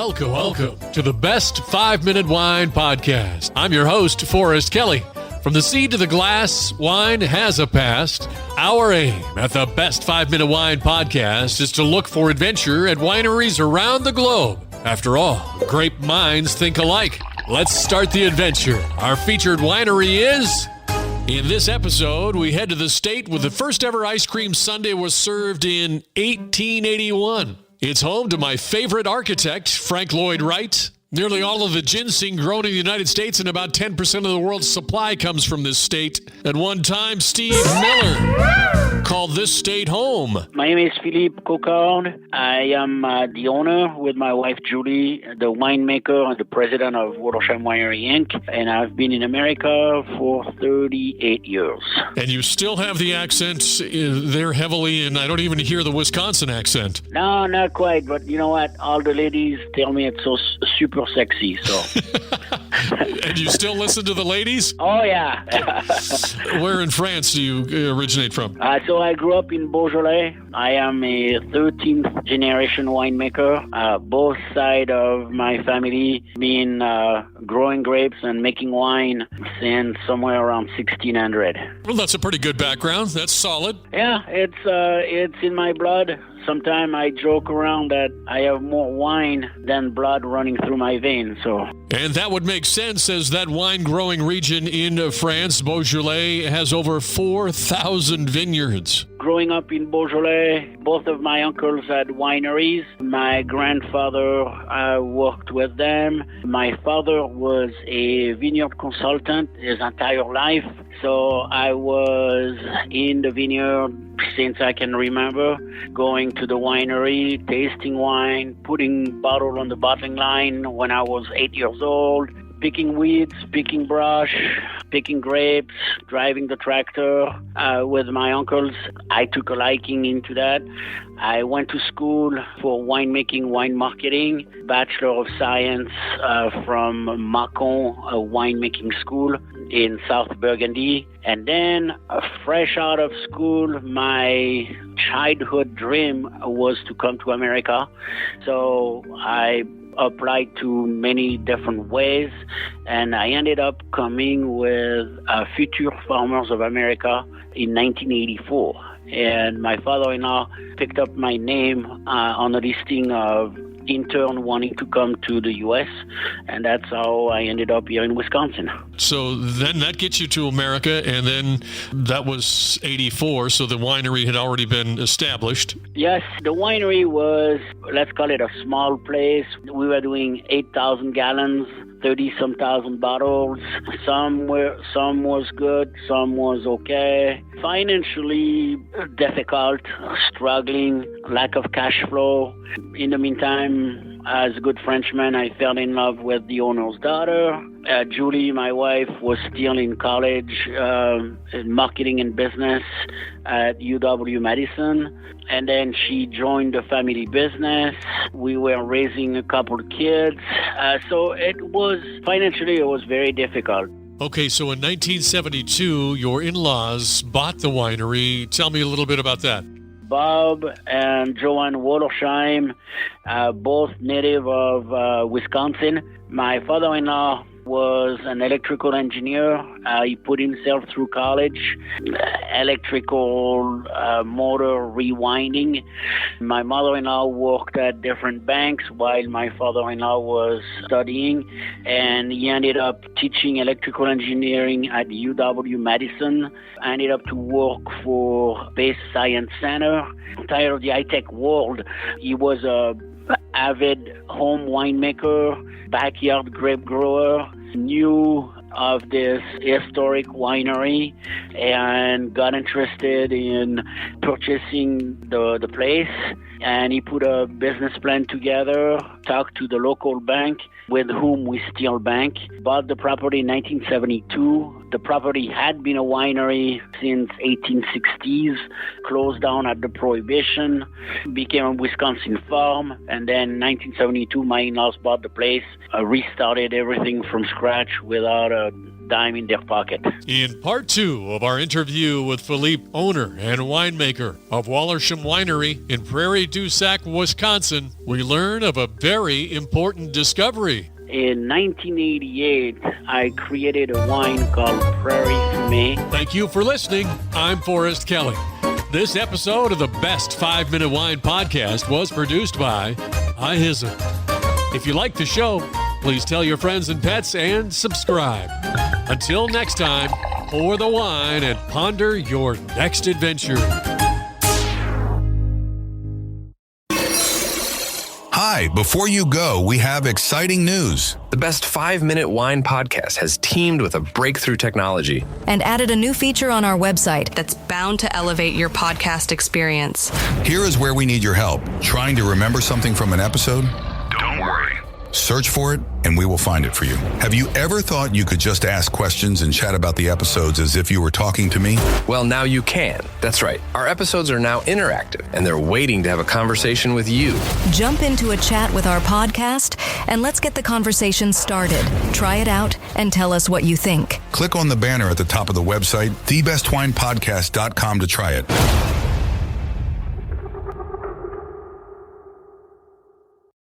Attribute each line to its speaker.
Speaker 1: Welcome to the Best 5-Minute Wine Podcast. I'm your host, Forrest Kelly. From the seed to the glass, wine has a past. Our aim at the Best 5-Minute Wine Podcast is to look for adventure at wineries around the globe. After all, grape minds think alike. Let's start the adventure. Our featured winery is... In this episode, we head to the state where the first ever ice cream sundae was served in 1881. It's home to my favorite architect, Frank Lloyd Wright. Nearly all of the ginseng grown in the United States and about 10% of the world's supply comes from this state. At one time, Steve Miller called this state home.
Speaker 2: My name is Philippe Cocorn. I am the owner with my wife Julie, the winemaker and the president of Wollersheim Winery Inc. And I've been in America for 38 years.
Speaker 1: And you still have the accent there heavily, and I don't even hear the Wisconsin accent.
Speaker 2: No, not quite. But you know what? All the ladies tell me it's so super sexy. So.
Speaker 1: And you still listen to the ladies?
Speaker 2: Oh, yeah.
Speaker 1: Where in France do you originate from?
Speaker 2: So I grew up in Beaujolais. I am a 13th generation winemaker. Both sides of my family been growing grapes and making wine since somewhere around 1600.
Speaker 1: Well, that's a pretty good background. That's solid.
Speaker 2: Yeah, it's in my blood. Sometimes I joke around that I have more wine than blood running through my veins.
Speaker 1: And that would make sense, as that wine-growing region in France, Beaujolais, has over 4,000 vineyards.
Speaker 2: Growing up in Beaujolais, both of my uncles had wineries. My grandfather worked with them. My father was a vineyard consultant his entire life. So I was in the vineyard since I can remember, going to the winery, tasting wine, putting bottle on the bottling line when I was 8 years old, picking weeds, picking brush, picking grapes, driving the tractor with my uncles. I took a liking into that. I went to school for winemaking, wine marketing, Bachelor of Science from Mâcon winemaking school in South Burgundy. And then, fresh out of school, my childhood dream was to come to America. So I applied to many different ways, and I ended up coming with Future Farmers of America in 1984. And my father-in-law picked up my name on a listing of intern wanting to come to the U.S., and that's how I ended up here in Wisconsin.
Speaker 1: So then that gets you to America, and then that was 84, so the winery had already been established.
Speaker 2: Yes, the winery was, let's call it a small place. We were doing 8,000 gallons, 30-some thousand bottles. Some was good, some was okay. Financially difficult, struggling, lack of cash flow. In the meantime, as a good Frenchman, I fell in love with the owner's daughter. Julie, my wife, was still in college in marketing and business at UW-Madison. And then she joined the family business. We were raising a couple of kids. So financially, it was very difficult.
Speaker 1: Okay, so in 1972, your in-laws bought the winery. Tell me a little bit about that.
Speaker 2: Bob and Joanne Wollersheim, both native of Wisconsin. My father-in-law was an electrical engineer. He put himself through college, electrical motor rewinding. My mother-in-law worked at different banks while my father-in-law was studying, and he ended up teaching electrical engineering at UW-Madison. I ended up to work for Base Science Center. Tired of the high-tech world, he was a avid home winemaker, backyard grape grower, knew of this historic winery and got interested in purchasing the place. And he put a business plan together, talked to the local bank with whom we still bank, bought the property in 1972. The property had been a winery since 1860s, closed down at the Prohibition, became a Wisconsin farm, and then 1972, my in-laws bought the place, restarted everything from scratch without a dime in their pocket.
Speaker 1: In part 2 of our interview with Philippe, owner and winemaker of Wollersheim Winery in Prairie du Sac, Wisconsin, we learn of a very important discovery.
Speaker 2: In 1988, I created a wine called Prairie.
Speaker 1: Thank you for listening. I'm Forrest Kelly. This episode of the Best 5-Minute Wine Podcast was produced by iHiza. If you like the show, please tell your friends and pets and subscribe. Until next time, pour the wine and ponder your next adventure.
Speaker 3: Hi, before you go, we have exciting news.
Speaker 4: The Best 5-Minute Wine Podcast has teamed with a breakthrough technology
Speaker 5: and added a new feature on our website
Speaker 6: that's bound to elevate your podcast experience.
Speaker 3: Here is where we need your help. Trying to remember something from an episode?
Speaker 7: Don't worry.
Speaker 3: Search for it, and we will find it for you. Have you ever thought you could just ask questions and chat about the episodes as if you were talking to me?
Speaker 4: Well, now you can. That's right. Our episodes are now interactive, and they're waiting to have a conversation with you.
Speaker 5: Jump into a chat with our podcast, and let's get the conversation started. Try it out and tell us what you think.
Speaker 3: Click on the banner at the top of the website, thebestwinepodcast.com, to try it.